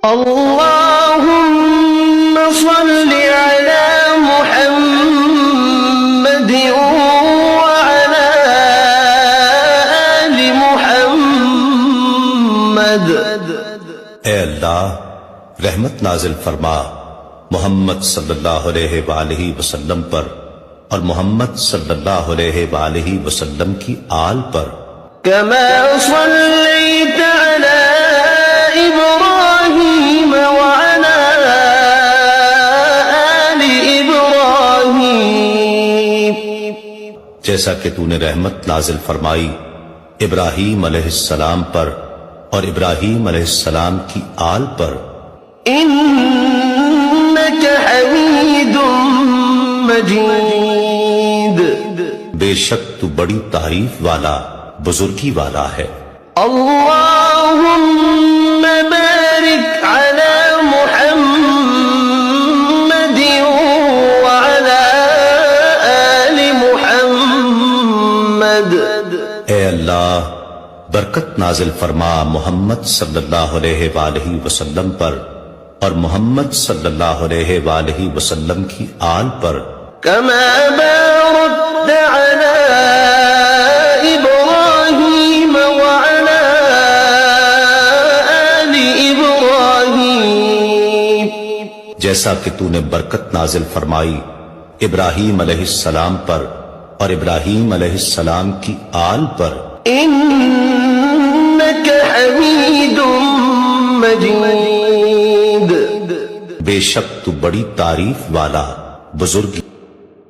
اللهم صل على محمد وعلى آل محمد۔ اے اللہ رحمت نازل فرما محمد صلی اللہ علیہ وآلہ وسلم پر اور محمد صلی اللہ علیہ وآلہ وسلم کی آل پر۔ كما صليت على إبراهيم وعلى آل إبراهيم، جیسا کہ تو نے رحمت نازل فرمائی ابراہیم علیہ السلام پر اور ابراہیم علیہ السلام کی آل پر۔ إنك حميد مجيد، بے شک تو بڑی تعریف والا بزرگی والا ہے۔ اللهم بارك على محمد وعلى آل محمد۔ اے اللہ برکت نازل فرما محمد صلی اللہ علیہ وآلہ وسلم پر اور محمد صلی اللہ علیہ وآلہ وسلم کی آل پر۔ كما باركت على إبراهيم وعلى آل إبراهيم، جیسا کہ تو نے برکت نازل فرمائی ابراہیم علیہ السلام پر اور ابراہیم علیہ السلام کی آل پر۔ إنك حميد مجيد، بے شک تو بڑی تعریف والا بزرگی